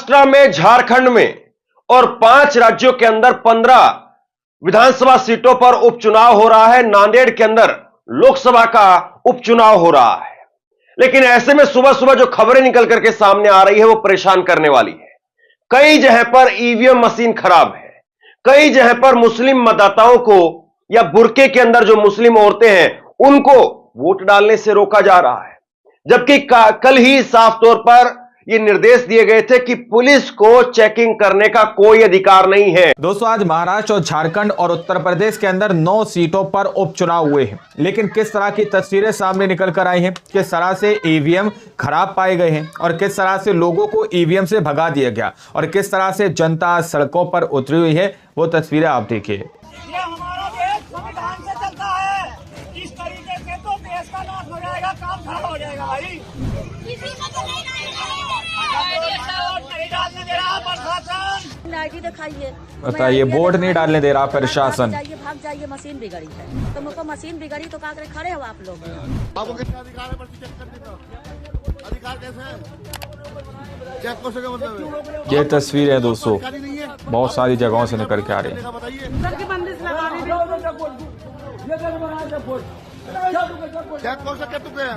महाराष्ट्र में, झारखंड में और 5 राज्यों के अंदर 15 विधानसभा सीटों पर उपचुनाव हो रहा है। नांदेड़ के अंदर लोकसभा का उपचुनाव हो रहा है। लेकिन ऐसे में सुबह सुबह जो खबरें निकल करके सामने आ रही है वो परेशान करने वाली है। कई जगह पर ईवीएम मशीन खराब है, कई जगह पर मुस्लिम मतदाताओं को या बुर्के के अंदर जो मुस्लिम औरतें हैं उनको वोट डालने से रोका जा रहा है। जबकि कल ही साफ तौर पर ये निर्देश दिए गए थे कि पुलिस को चेकिंग करने का कोई अधिकार नहीं है। दोस्तों, आज महाराष्ट्र और झारखंड और उत्तर प्रदेश के अंदर 9 सीटों पर उपचुनाव हुए हैं। लेकिन किस तरह की तस्वीरें सामने निकल कर आई हैं, किस तरह से ईवीएम खराब पाए गए हैं और किस तरह से लोगों को ईवीएम से भगा दिया गया और किस तरह से जनता सड़कों पर उतरी हुई है, वो तस्वीरें आप देखिए। ये हमारा देश संविधान से चलता है। इस तरीके से तो देश का नाश हो जाएगा, काम खराब हो जाएगा भाई। नहीं डालने दे रहा प्रशासन। आईडी दिखाइए, बताइए, वोट नहीं डालने दे रहा प्रशासन। भाग जाइए, मशीन बिगड़ी है। तो मुझको मशीन बिगड़ी तो काकरे खड़े हो आप लोग। आपको कितना अधिकार है पर्ची चेक करने का? अधिकार कैसे है? चेक कर सके मतलब? ये तस्वीर है दोस्तों, नहीं है। बहुत सारी जगहों से निकल के आ रही है।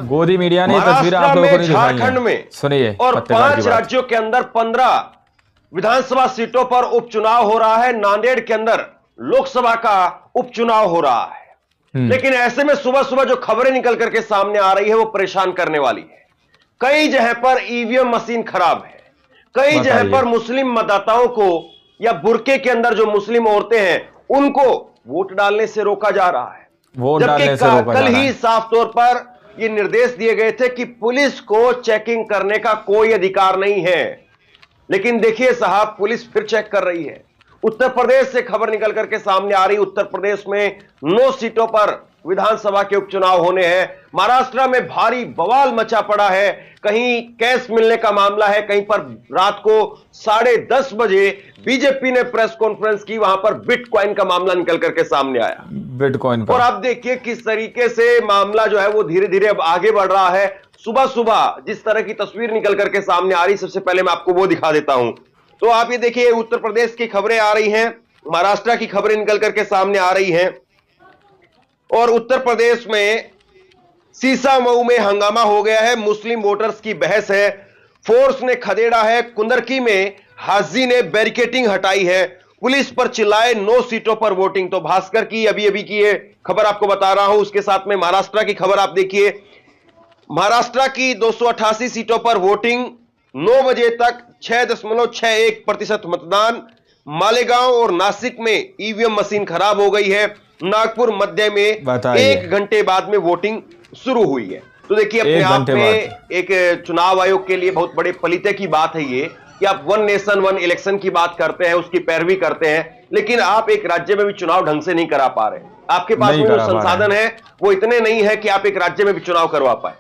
गोदी मीडिया ने तस्वीरें आप लोगों को नहीं दिखाई हैं। झारखंड में सुनिए, और 5 राज्यों के अंदर 15 विधानसभा सीटों पर उपचुनाव हो रहा है। नांदेड़ के अंदर लोकसभा का उपचुनाव हो रहा है। लेकिन ऐसे में सुबह सुबह जो खबरें निकल करके सामने आ रही है वो परेशान करने वाली है। कई जगह पर ईवीएम मशीन खराब है, कई जगह पर मुस्लिम मतदाताओं को या बुर्के के अंदर जो मुस्लिम औरतें हैं उनको वोट डालने से रोका जा रहा है। जबकि कल ही साफ तौर पर ये निर्देश दिए गए थे कि पुलिस को चेकिंग करने का कोई अधिकार नहीं है। लेकिन देखिए साहब, पुलिस फिर चेक कर रही है। उत्तर प्रदेश से खबर निकल करके सामने आ रही, उत्तर प्रदेश में 9 सीटों पर विधानसभा के उपचुनाव होने हैं। महाराष्ट्र में भारी बवाल मचा पड़ा है। कहीं कैश मिलने का मामला है, कहीं पर रात को 10:30 बजे बीजेपी ने प्रेस कॉन्फ्रेंस की, वहां पर बिटकॉइन का मामला निकल करके सामने आया। बिटकॉइन और आप देखिए किस तरीके से मामला जो है वो धीरे धीरे अब आगे बढ़ रहा है। सुबह सुबह जिस तरह की तस्वीर निकल करके सामने आ रही, सबसे पहले मैं आपको वो दिखा देता हूं। तो आप ये देखिए, उत्तर प्रदेश की खबरें आ रही हैं, महाराष्ट्र की खबरें निकल करके सामने आ रही हैं। और उत्तर प्रदेश में सीसामऊ में हंगामा हो गया है, मुस्लिम वोटर्स की बहस है, फोर्स ने खदेड़ा है। कुंदरकी में हाजी ने बैरिकेटिंग हटाई है, पुलिस पर चिल्लाए 9 सीटों पर वोटिंग। तो भास्कर की अभी की ये खबर आपको बता रहा हूं। उसके साथ में महाराष्ट्र की खबर आप देखिए। महाराष्ट्र की 288 सीटों पर वोटिंग, 9 बजे तक 6.61% मतदान। मालेगांव और नासिक में ईवीएम मशीन खराब हो गई है। नागपुर मध्य में 1 घंटे बाद में वोटिंग शुरू हुई है। तो देखिए, अपने आप में एक चुनाव आयोग के लिए बहुत बड़े पलीते की बात है ये कि आप 1 नेशन 1 इलेक्शन की बात करते हैं, उसकी पैरवी करते हैं, लेकिन आप एक राज्य में भी चुनाव ढंग से नहीं करा पा रहे। आपके पास में जो संसाधन है वो इतने नहीं है कि आप एक राज्य में भी चुनाव करवा पाए।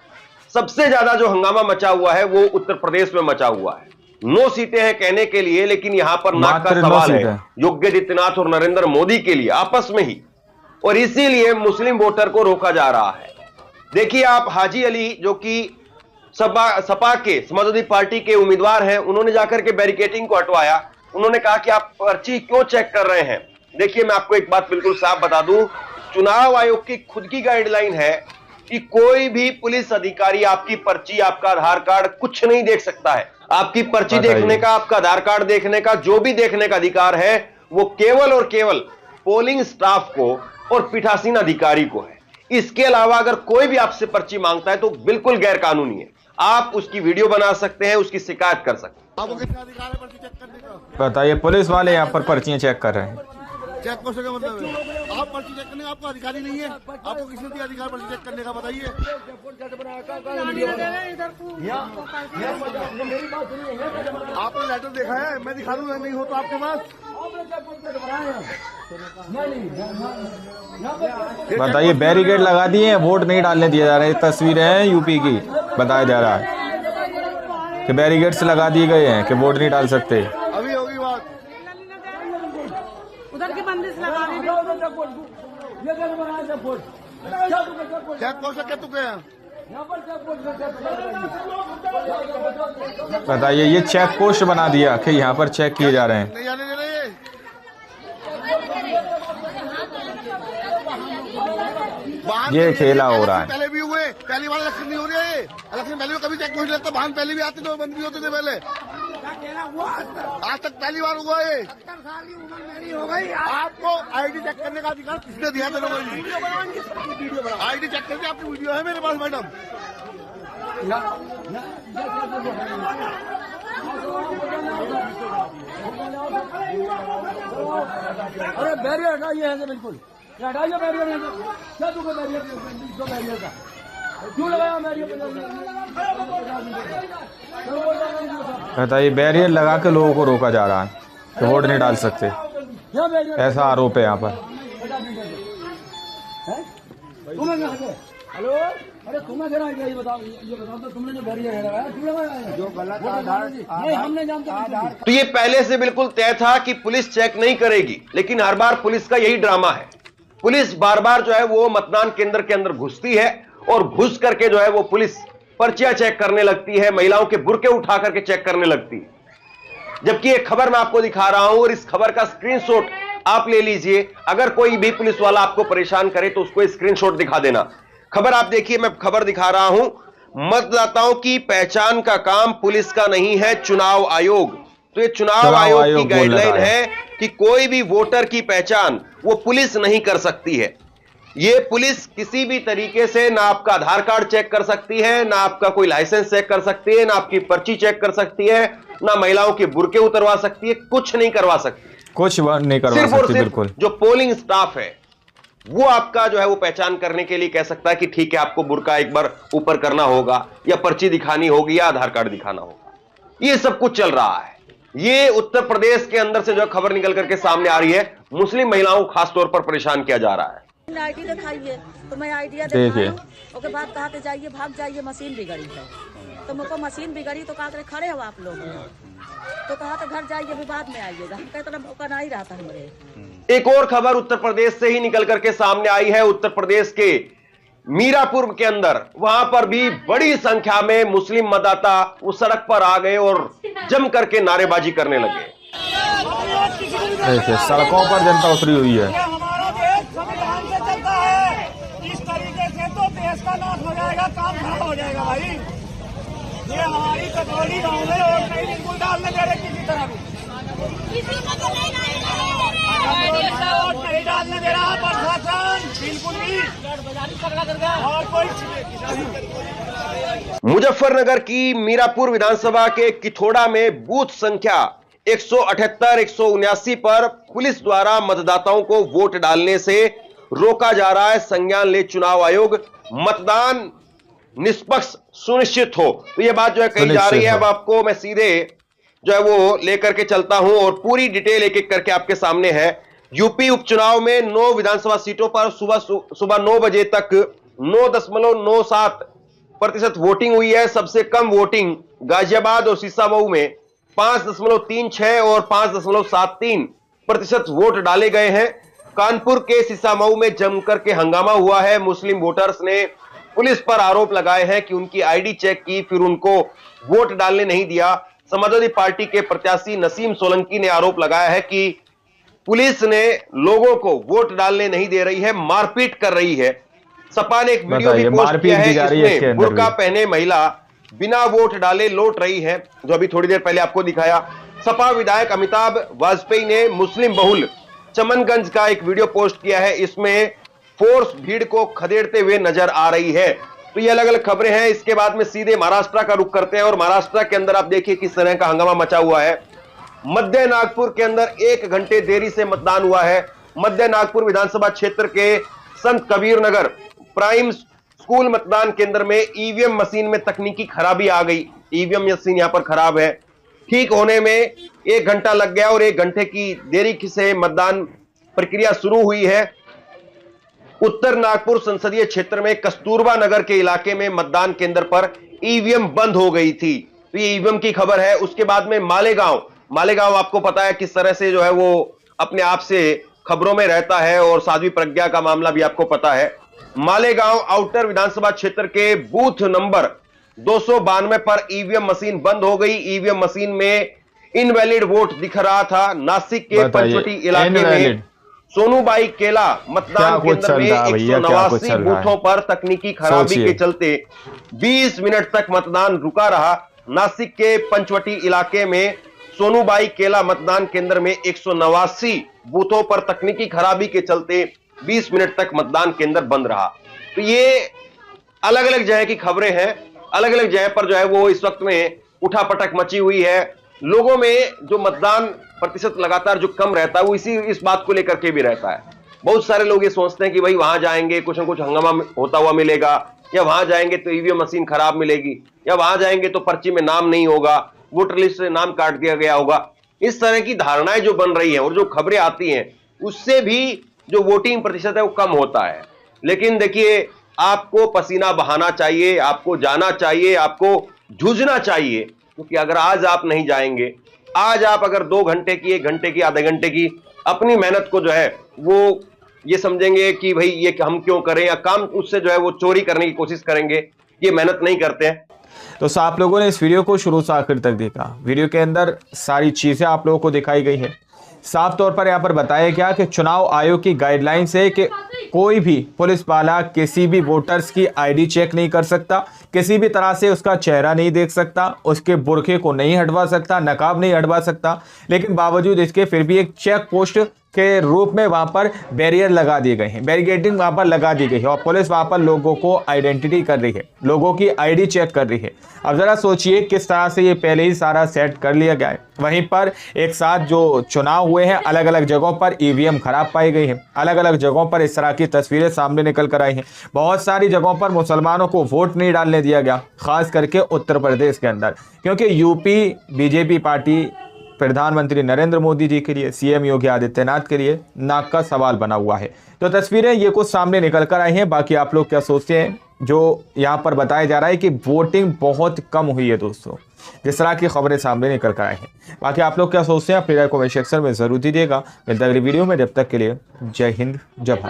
सबसे ज्यादा जो हंगामा मचा हुआ है वो उत्तर प्रदेश में मचा हुआ है। 9 सीटें हैं कहने के लिए, लेकिन यहां पर नाक का सवाल है योगी आदित्यनाथ और नरेंद्र मोदी के लिए आपस में ही, और इसीलिए मुस्लिम वोटर को रोका जा रहा है। देखिए आप, हाजी अली जो कि सपा के समाजवादी पार्टी के उम्मीदवार हैं, उन्होंने जाकर के बैरिकेटिंग को हटवाया। उन्होंने कहा कि आप पर्ची क्यों चेक कर रहे हैं। देखिए, मैं आपको एक बात बिल्कुल साफ बता दूं, चुनाव आयोग की खुद की गाइडलाइन है कि कोई भी पुलिस अधिकारी आपकी पर्ची, आपका आधार कार्ड कुछ नहीं देख सकता है। आपकी पर्ची देखने का, आपका आधार कार्ड देखने का, जो भी देखने का अधिकार है वो केवल और केवल पोलिंग स्टाफ को और पीठासीन अधिकारी को है। इसके अलावा अगर कोई भी आपसे पर्ची मांगता है तो बिल्कुल गैर कानूनी है। आप उसकी वीडियो बना सकते हैं, उसकी शिकायत कर सकते हैं। आपको कितना अधिकार है पर्ची चेक करने का? बताइए, पुलिस वाले यहाँ पर पर्चियां चेक कर रहे हैं। चेक कर सके मतलब? आप पर्ची चेक करने का आपको अधिकारी नहीं है। आपको किसने दिया अधिकार पर्ची चेक करने का? बताइए। आपने लेटर देखा है? मैं दिखा दूंगा, नहीं हो तो आपके पास। बताइए, बैरिकेड लगा दिए हैं, वोट नहीं डालने दिए जा रहे। तस्वीरें हैं यूपी की, बताया जा रहा है कि बैरिकेड से लगा दिए गए हैं कि वोट नहीं डाल सकते। अभी होगी बात। उधर की बंदिश लगा दी। चेक कर सके तो क्या? बताइए, ये चेक पोस्ट बना दिया कि यहाँ पर चेक किए जा रहे हैं। नहीं जाने दे रहे हैं। ये खेला हो रहा है। पहले भी हुए, पहली बार इलेक्शन नहीं हो रही है। इलेक्शन पहले कभी चेक पोस्ट लगता, वाहन पहले भी आते थे, बंद भी होते थे पहले। आज तक पहली बार हुआ है। हो गई आपको आईडी चेक करने का अधिकार किसने दिया था? आईडी चेक करके आपकी वीडियो है मेरे पास मैडम। अरे बैरियर हटाइए यहाँ से, बिल्कुल हटाइए बैरियर। क्या दुख है बैरियर का? क्यों लगाया बैरियर? बताइए, बैरियर लगा के लोगों को रोका जा रहा है कि वोट नहीं डाल सकते, ऐसा आरोप है यहाँ पर। हेलो, अरे तुम्हें क्या ये बताओ तो तुमने जो बैरियर लगाया क्यों लगाया? जो गलत आधार नहीं, हमने जानते। तो ये पहले से बिल्कुल तय था कि पुलिस चेक नहीं करेगी, लेकिन हर बार पुलिस का यही ड्रामा है। पुलिस बार बार जो है वो मतदान केंद्र के अंदर घुसती है और घुस करके जो है वो पुलिस पर्चियां चेक करने लगती है, महिलाओं के बुर्के उठा करके चेक करने लगती है। जबकि एक खबर मैं आपको दिखा रहा हूं और इस खबर का स्क्रीनशॉट आप ले लीजिए। अगर कोई भी पुलिस वाला आपको परेशान करे तो उसको स्क्रीनशॉट दिखा देना। खबर आप देखिए, मैं खबर दिखा रहा हूं। मतदाताओं की पहचान का काम पुलिस का नहीं है, चुनाव आयोग। तो ये चुनाव आयोग की गाइडलाइन है कि कोई भी वोटर की पहचान वो पुलिस नहीं कर सकती है। ये पुलिस किसी भी तरीके से ना आपका आधार कार्ड चेक कर सकती है, ना आपका कोई लाइसेंस चेक कर सकती है, ना आपकी पर्ची चेक कर सकती है, ना महिलाओं के बुर्के उतरवा सकती है, कुछ नहीं करवा सकती, कुछ नहीं करवा सिर्फ और सकती। सिर्फ बिल्कुल, जो पोलिंग स्टाफ है वो आपका जो है वो पहचान करने के लिए कह सकता है कि ठीक है, आपको बुर्का एक बार ऊपर करना होगा या पर्ची दिखानी होगी या आधार कार्ड दिखाना होगा। ये सब कुछ चल रहा है। ये उत्तर प्रदेश के अंदर से जो खबर निकल करके सामने आ रही है, मुस्लिम महिलाओं को खास तौर पर परेशान किया जा रहा है। आईडी दिखाइए तो मैं आइडिया देखिए, उसके बाद कहा के जाइए, भाग जाइए, मशीन बिगड़ी है। तो मुझको मशीन बिगड़ी तो कहा खड़े हो आप लोग, तो कहा तो घर जाइए, अभी बाद में आइएगा। हम कहते ना मौका नहीं रहा था हमारे। एक और खबर उत्तर प्रदेश से ही निकल करके सामने आई है। उत्तर प्रदेश के मीरापुर के अंदर, वहां पर भी बड़ी संख्या में मुस्लिम मतदाता उस सड़क पर आ गए और जम करके नारेबाजी करने लगे। देखिए, सड़कों पर जनता उतरी हुई है। ये हमारा देश संविधान से चलता है। इस तरीके से तो देश का नाश हो जाएगा, काम खराब हो जाएगा भाई। ये हमारी कटौली गाँव में और कहीं बिल्कुल डालने दे रहे किसी तरह भी, नहीं डालने दे रहा प्रशासन, बिल्कुल भी। और कोई मुजफ्फरनगर की मीरापुर विधानसभा के किथोड़ा में बूथ संख्या 178, 179 पर पुलिस द्वारा मतदाताओं को वोट डालने से रोका जा रहा है। संज्ञान ले चुनाव आयोग, मतदान निष्पक्ष सुनिश्चित हो। तो यह बात जो है कही जा रही है। अब आपको मैं सीधे जो है वो लेकर के चलता हूं और पूरी डिटेल एक एक करके आपके सामने है। यूपी उपचुनाव में 9 विधानसभा सीटों पर सुबह 9 बजे तक 9.97% वोटिंग हुई है। सबसे कम वोटिंग गाजियाबाद और सीसामऊ में 5.36 और 5.73% वोट डाले गए हैं। कानपुर के सीसामऊ में जमकर के हंगामा हुआ है। मुस्लिम वोटर्स ने पुलिस पर आरोप लगाए हैं कि उनकी आईडी चेक की, फिर उनको वोट डालने नहीं दिया। समाजवादी पार्टी के प्रत्याशी नसीम सोलंकी ने आरोप लगाया है कि पुलिस ने लोगों को वोट डालने नहीं दे रही है, मारपीट कर रही है। सपा ने एक वीडियो भी पोस्ट किया है, इसमें बुर्का पहने महिला बिना वोट डाले लौट रही है, जो अभी थोड़ी देर पहले आपको दिखाया। सपा विधायक अमिताभ वाजपेयी ने मुस्लिम बहुल चमनगंज का एक वीडियो पोस्ट किया है, इसमें फोर्स भीड़ को खदेड़ते हुए नजर आ रही है। तो ये अलग अलग खबरें हैं। इसके बाद में सीधे महाराष्ट्र का रुख करते हैं और महाराष्ट्र के अंदर आप देखिए किस तरह का हंगामा मचा हुआ है। मध्य नागपुर के अंदर 1 घंटे देरी से मतदान हुआ है। मध्य नागपुर विधानसभा क्षेत्र के संत कबीर नगर प्राइम स्कूल मतदान केंद्र में ईवीएम मशीन में तकनीकी खराबी आ गई। ईवीएम मशीन यहां पर खराब है, ठीक होने में 1 घंटा लग गया और 1 घंटे की देरी से मतदान प्रक्रिया शुरू हुई है। उत्तर नागपुर संसदीय क्षेत्र में कस्तूरबा नगर के इलाके में मतदान केंद्र पर ईवीएम बंद हो गई थी। तो ये ईवीएम की खबर है। उसके बाद में मालेगांव आपको पता है किस तरह से जो है वो अपने आप से खबरों में रहता है और साध्वी प्रज्ञा का मामला भी आपको पता है। मालेगांव आउटर विधानसभा क्षेत्र के बूथ नंबर 292 पर ईवीएम मशीन बंद हो गई। ईवीएम मशीन में इनवैलिड वोट दिख रहा था। नासिक के पंचवटी इलाके में सोनूबाई केला मतदान केंद्र में 189 बूथों पर तकनीकी खराबी के चलते 20 मिनट तक मतदान रुका रहा। नासिक के पंचवटी इलाके में सोनूबाई केला मतदान केंद्र में 189 बूथों पर तकनीकी खराबी के चलते 20 मिनट तक मतदान केंद्र बंद रहा। तो ये अलग अलग जगह की खबरें हैं। अलग अलग जगह पर जो है वो इस वक्त में उठापटक मची हुई है। लोगों में जो मतदान प्रतिशत लगातार जो कम रहता है वो इस बात को लेकर के भी रहता है। बहुत सारे लोग ये सोचते हैं कि भाई वहां जाएंगे कुछ ना कुछ हंगामा होता हुआ मिलेगा, या वहां जाएंगे तो ईवीएम मशीन खराब मिलेगी, या वहां जाएंगे तो पर्ची में नाम नहीं होगा, वोटर लिस्ट से नाम काट दिया गया होगा। इस तरह की धारणाएं जो बन रही हैं और जो खबरें आती हैं उससे भी जो वोटिंग प्रतिशत है वो कम होता है। लेकिन देखिए, आपको पसीना बहाना चाहिए, आपको जाना चाहिए, आपको जूझना चाहिए। क्योंकि अगर आज आप नहीं जाएंगे, आज आप अगर 2 घंटे की, 1 घंटे की, आधे घंटे की अपनी मेहनत को जो है वो ये समझेंगे कि भाई ये हम क्यों करें, या काम उससे जो है वो चोरी करने की कोशिश करेंगे, ये मेहनत नहीं करते हैं। तो आप लोगों ने इस वीडियो को शुरू से आखिर तक देखा। वीडियो के अंदर सारी चीजें आप लोगों को दिखाई गई है। साफ तौर पर यहाँ पर बताया गया कि चुनाव आयोग की गाइडलाइंस है कि कोई भी पुलिस वाला किसी भी वोटर्स की आईडी चेक नहीं कर सकता, किसी भी तरह से उसका चेहरा नहीं देख सकता, उसके बुरखे को नहीं हटवा सकता, नकाब नहीं हटवा सकता। लेकिन बावजूद इसके फिर भी एक चेक पोस्ट के रूप में वहां पर बैरियर लगा दिए गए हैं, बैरिकेडिंग वहां पर लगा दी गई है और पुलिस वहां पर लोगों को आइडेंटिटी कर रही है, लोगों की आईडी चेक कर रही है। अब जरा सोचिए किस तरह से ये पहले ही सारा सेट कर लिया गया है। वहीं पर एक साथ जो चुनाव हुए हैं, अलग अलग जगहों पर ईवीएम खराब पाई गई है, अलग अलग जगहों पर इस तरह की तस्वीरें सामने निकल कर आई हैं। बहुत सारी जगहों पर मुसलमानों को वोट नहीं डालने दिया गया, खास करके उत्तर प्रदेश के अंदर, क्योंकि यूपी बीजेपी पार्टी प्रधानमंत्री नरेंद्र मोदी जी के लिए, सीएम योगी आदित्यनाथ के लिए नाक का सवाल बना हुआ है। तो तस्वीरें ये कुछ सामने निकल कर आई हैं। बाकी आप लोग क्या सोचते हैं? जो यहाँ पर बताया जा रहा है कि वोटिंग बहुत कम हुई है दोस्तों, जिस तरह की खबरें सामने निकल कर आई हैं। बाकी आप लोग क्या सोचते हैं? अपनी राय कमेंट सेक्शन में जरूर दीजिएगा। मिलता है अगली वीडियो में, जब तक के लिए जय हिंद, जय भारत।